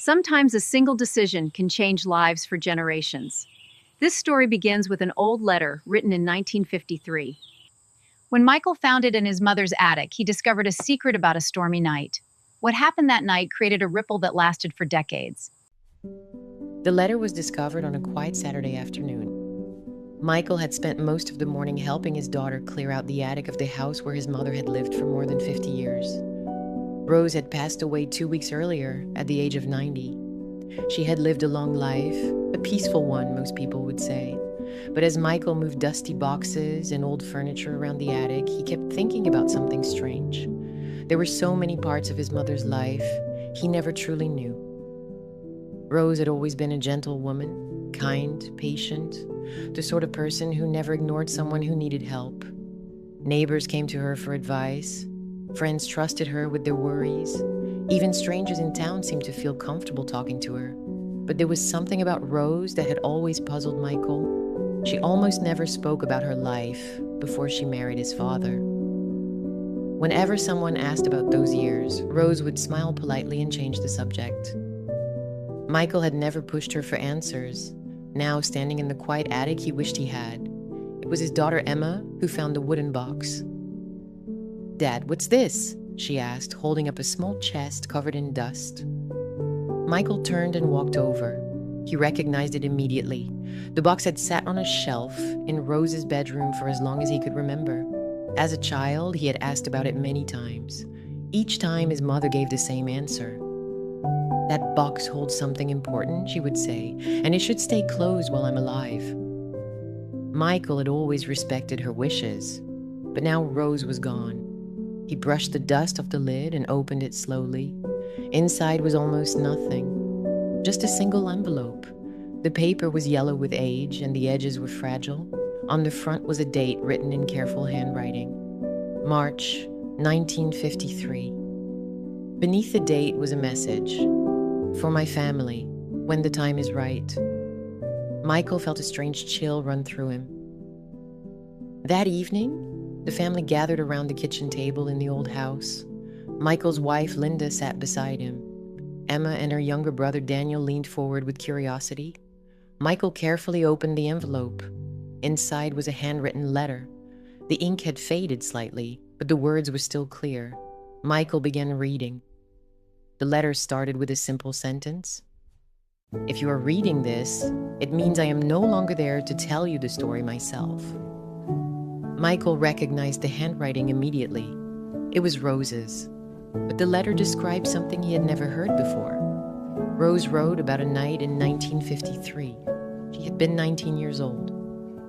Sometimes a single decision can change lives for generations. This story begins with an old letter written in 1953. When Michael found it in his mother's attic, he discovered a secret about a stormy night. What happened that night created a ripple that lasted for decades. The letter was discovered on a quiet Saturday afternoon. Michael had spent most of the morning helping his daughter clear out the attic of the house where his mother had lived for more than 50 years. Rose had passed away 2 weeks earlier at the age of 90. She had lived a long life, a peaceful one, most people would say. But as Michael moved dusty boxes and old furniture around the attic, he kept thinking about something strange. There were so many parts of his mother's life he never truly knew. Rose had always been a gentle woman, kind, patient, the sort of person who never ignored someone who needed help. Neighbors came to her for advice. Friends trusted her with their worries. Even strangers in town seemed to feel comfortable talking to her. But there was something about Rose that had always puzzled Michael. She almost never spoke about her life before she married his father. Whenever someone asked about those years, Rose would smile politely and change the subject. Michael had never pushed her for answers. Now, standing in the quiet attic, he wished he had. It was his daughter Emma who found the wooden box. "Dad, what's this?" she asked, holding up a small chest covered in dust. Michael turned and walked over. He recognized it immediately. The box had sat on a shelf in Rose's bedroom for as long as he could remember. As a child, he had asked about it many times. Each time, his mother gave the same answer. "That box holds something important," she would say, "and it should stay closed while I'm alive." Michael had always respected her wishes, but now Rose was gone. He brushed the dust off the lid and opened it slowly. Inside was almost nothing, just a single envelope. The paper was yellow with age and the edges were fragile. On the front was a date written in careful handwriting. March 1953. Beneath the date was a message. "For my family, when the time is right." Michael felt a strange chill run through him. That evening, the family gathered around the kitchen table in the old house. Michael's wife, Linda, sat beside him. Emma and her younger brother, Daniel, leaned forward with curiosity. Michael carefully opened the envelope. Inside was a handwritten letter. The ink had faded slightly, but the words were still clear. Michael began reading. The letter started with a simple sentence. "If you are reading this, it means I am no longer there to tell you the story myself." Michael recognized the handwriting immediately. It was Rose's, but the letter described something he had never heard before. Rose wrote about a night in 1953. She had been 19 years old.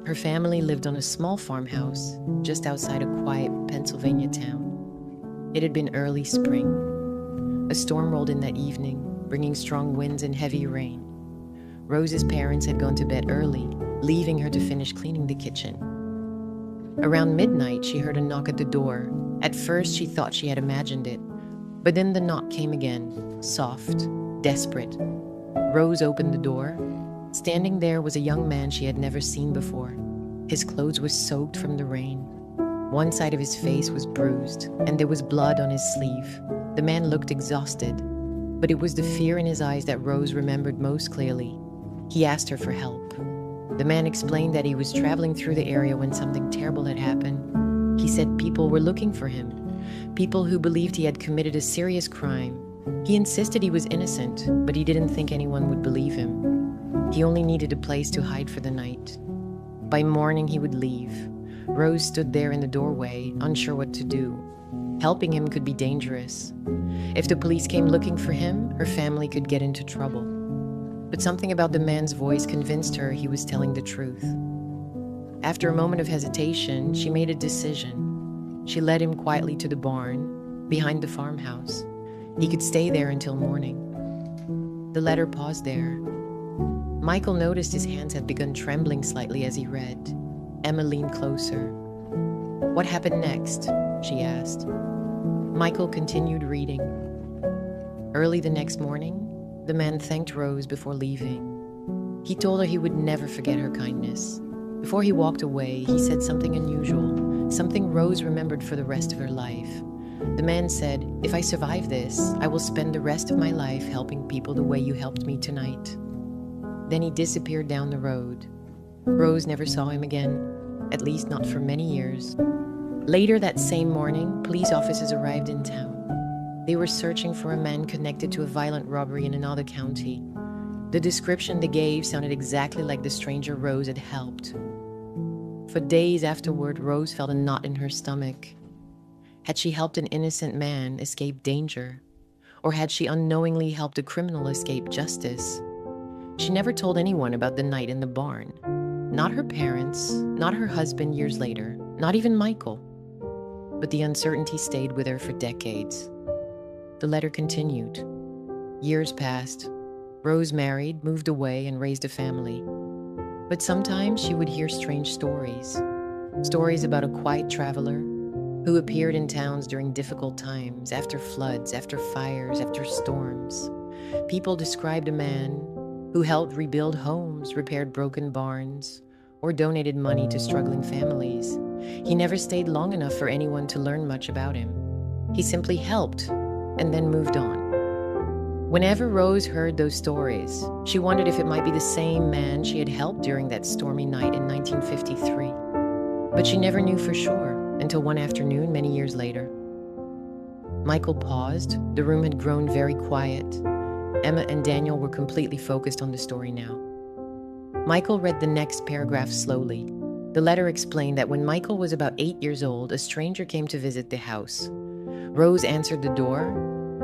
Her family lived on a small farmhouse just outside a quiet Pennsylvania town. It had been early spring. A storm rolled in that evening, bringing strong winds and heavy rain. Rose's parents had gone to bed early, leaving her to finish cleaning the kitchen. Around midnight, she heard a knock at the door. At first, she thought she had imagined it. But then the knock came again, soft, desperate. Rose opened the door. Standing there was a young man she had never seen before. His clothes were soaked from the rain. One side of his face was bruised, and there was blood on his sleeve. The man looked exhausted, but it was the fear in his eyes that Rose remembered most clearly. He asked her for help. The man explained that he was traveling through the area when something terrible had happened. He said people were looking for him, people who believed he had committed a serious crime. He insisted he was innocent, but he didn't think anyone would believe him. He only needed a place to hide for the night. By morning, he would leave. Rose stood there in the doorway, unsure what to do. Helping him could be dangerous. If the police came looking for him, her family could get into trouble. But something about the man's voice convinced her he was telling the truth. After a moment of hesitation, she made a decision. She led him quietly to the barn, behind the farmhouse. He could stay there until morning. The letter paused there. Michael noticed his hands had begun trembling slightly as he read. Emma leaned closer. "What happened next?" she asked. Michael continued reading. Early the next morning, the man thanked Rose before leaving. He told her he would never forget her kindness. Before he walked away, he said something unusual, something Rose remembered for the rest of her life. The man said, "If I survive this, I will spend the rest of my life helping people the way you helped me tonight." Then he disappeared down the road. Rose never saw him again, at least not for many years. Later that same morning, police officers arrived in town. They were searching for a man connected to a violent robbery in another county. The description they gave sounded exactly like the stranger Rose had helped. For days afterward, Rose felt a knot in her stomach. Had she helped an innocent man escape danger? Or had she unknowingly helped a criminal escape justice? She never told anyone about the night in the barn. Not her parents, not her husband years later, not even Michael. But the uncertainty stayed with her for decades. The letter continued. Years passed. Rose married, moved away, and raised a family. But sometimes she would hear strange stories. Stories about a quiet traveler who appeared in towns during difficult times, after floods, after fires, after storms. People described a man who helped rebuild homes, repaired broken barns, or donated money to struggling families. He never stayed long enough for anyone to learn much about him. He simply helped and then moved on. Whenever Rose heard those stories, she wondered if it might be the same man she had helped during that stormy night in 1953. But she never knew for sure until one afternoon many years later. Michael paused. The room had grown very quiet. Emma and Daniel were completely focused on the story now. Michael read the next paragraph slowly. The letter explained that when Michael was about 8 years old, a stranger came to visit the house. Rose answered the door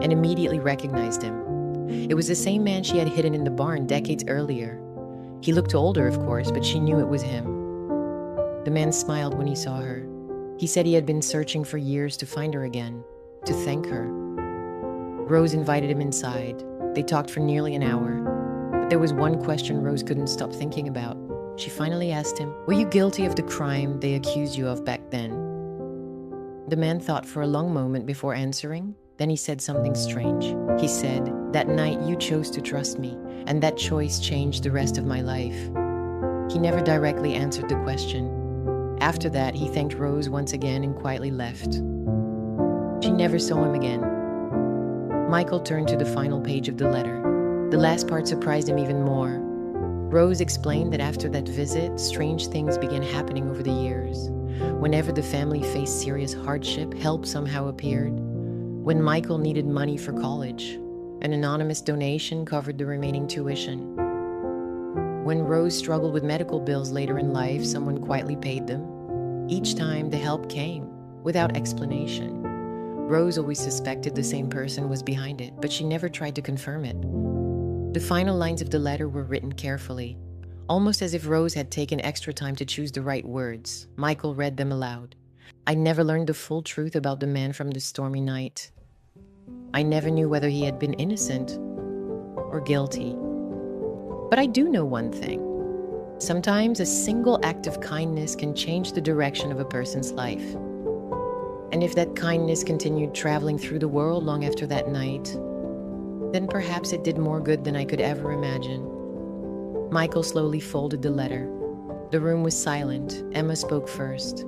and immediately recognized him. It was the same man she had hidden in the barn decades earlier. He looked older, of course, but she knew it was him. The man smiled when he saw her. He said he had been searching for years to find her again, to thank her. Rose invited him inside. They talked for nearly an hour. But there was one question Rose couldn't stop thinking about. She finally asked him, "Were you guilty of the crime they accused you of back then?" The man thought for a long moment before answering. Then he said something strange. He said, "That night you chose to trust me, and that choice changed the rest of my life." He never directly answered the question. After that, he thanked Rose once again and quietly left. She never saw him again. Michael turned to the final page of the letter. The last part surprised him even more. Rose explained that after that visit, strange things began happening over the years. Whenever the family faced serious hardship, help somehow appeared. When Michael needed money for college, an anonymous donation covered the remaining tuition. When Rose struggled with medical bills later in life, someone quietly paid them. Each time, the help came, without explanation. Rose always suspected the same person was behind it, but she never tried to confirm it. The final lines of the letter were written carefully, almost as if Rose had taken extra time to choose the right words. Michael read them aloud. "I never learned the full truth about the man from the stormy night. I never knew whether he had been innocent or guilty. But I do know one thing. Sometimes a single act of kindness can change the direction of a person's life. And if that kindness continued traveling through the world long after that night, then perhaps it did more good than I could ever imagine." Michael slowly folded the letter. The room was silent. Emma spoke first.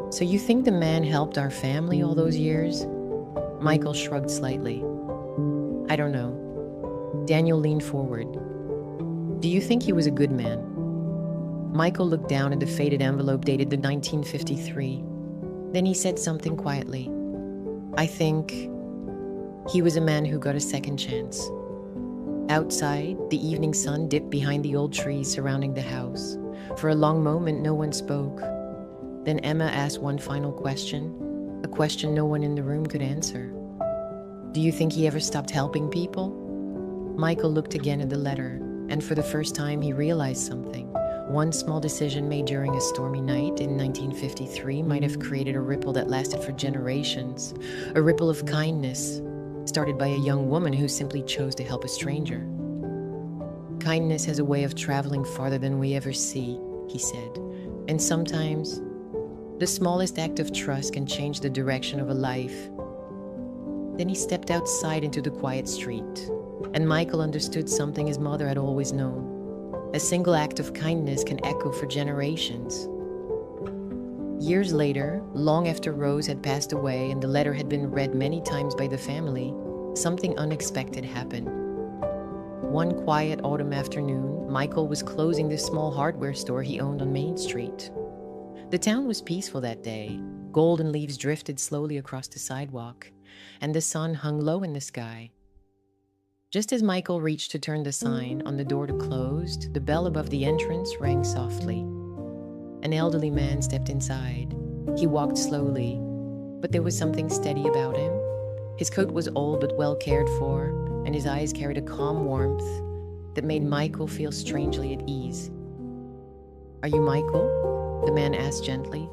"So you think the man helped our family all those years?" Michael shrugged slightly. "I don't know." Daniel leaned forward. "Do you think he was a good man?" Michael looked down at the faded envelope dated the 1953. Then he said something quietly. "I think he was a man who got a second chance." Outside, the evening sun dipped behind the old trees surrounding the house. For a long moment, no one spoke. Then Emma asked one final question, a question no one in the room could answer. "Do you think he ever stopped helping people?" Michael looked again at the letter, and for the first time he realized something. One small decision made during a stormy night in 1953 might have created a ripple that lasted for generations. A ripple of kindness, started by a young woman who simply chose to help a stranger. "Kindness has a way of traveling farther than we ever see," he said. "And sometimes, the smallest act of trust can change the direction of a life." Then he stepped outside into the quiet street, and Michael understood something his mother had always known. A single act of kindness can echo for generations. Years later, long after Rose had passed away and the letter had been read many times by the family, something unexpected happened. One quiet autumn afternoon, Michael was closing the small hardware store he owned on Main Street. The town was peaceful that day. Golden leaves drifted slowly across the sidewalk, and the sun hung low in the sky. Just as Michael reached to turn the sign on the door to close, the bell above the entrance rang softly. An elderly man stepped inside. He walked slowly, but there was something steady about him. His coat was old but well cared for, and his eyes carried a calm warmth that made Michael feel strangely at ease. "Are you Michael?" the man asked gently.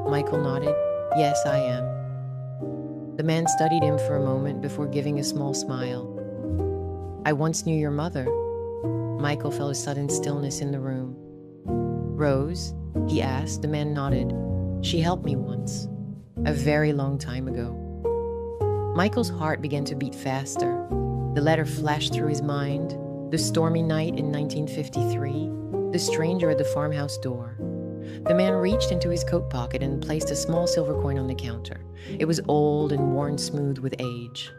Michael nodded. "Yes, I am." The man studied him for a moment before giving a small smile. "I once knew your mother." Michael felt a sudden stillness in the room. "Rose?" he asked. The man nodded. "She helped me once, a very long time ago." Michael's heart began to beat faster. The letter flashed through his mind. The stormy night in 1953, the stranger at the farmhouse door. The man reached into his coat pocket and placed a small silver coin on the counter. It was old and worn smooth with age.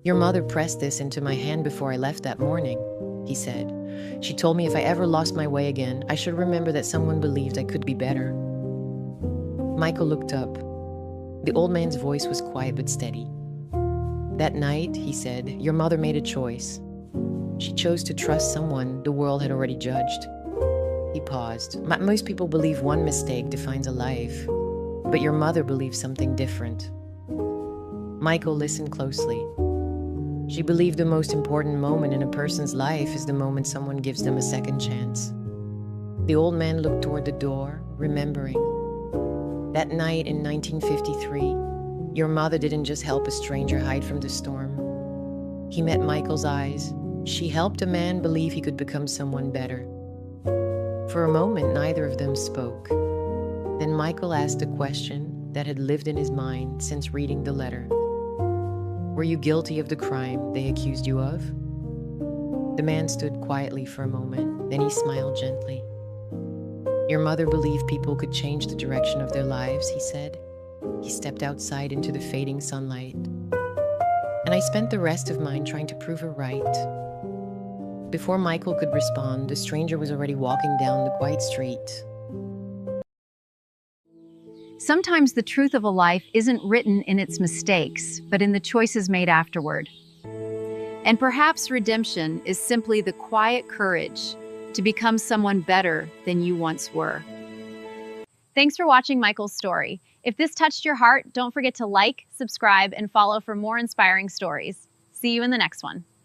"Your mother pressed this into my hand before I left that morning," he said. "She told me if I ever lost my way again, I should remember that someone believed I could be better." Michael looked up. The old man's voice was quiet but steady. "That night," he said, "your mother made a choice. She chose to trust someone the world had already judged." He paused. "Most people believe one mistake defines a life, but your mother believes something different." Michael listened closely. She believed the most important moment in a person's life is the moment someone gives them a second chance. The old man looked toward the door, remembering. That night in 1953, your mother didn't just help a stranger hide from the storm. He met Michael's eyes. She helped a man believe he could become someone better. For a moment, neither of them spoke. Then Michael asked a question that had lived in his mind since reading the letter. "Were you guilty of the crime they accused you of?" The man stood quietly for a moment, then he smiled gently. "Your mother believed people could change the direction of their lives," he said. He stepped outside into the fading sunlight. "And I spent the rest of mine trying to prove her right." Before Michael could respond, the stranger was already walking down the quiet street. Sometimes the truth of a life isn't written in its mistakes, but in the choices made afterward. And perhaps redemption is simply the quiet courage to become someone better than you once were. Thanks for watching Michael's story. If this touched your heart, don't forget to like, subscribe, and follow for more inspiring stories. See you in the next one.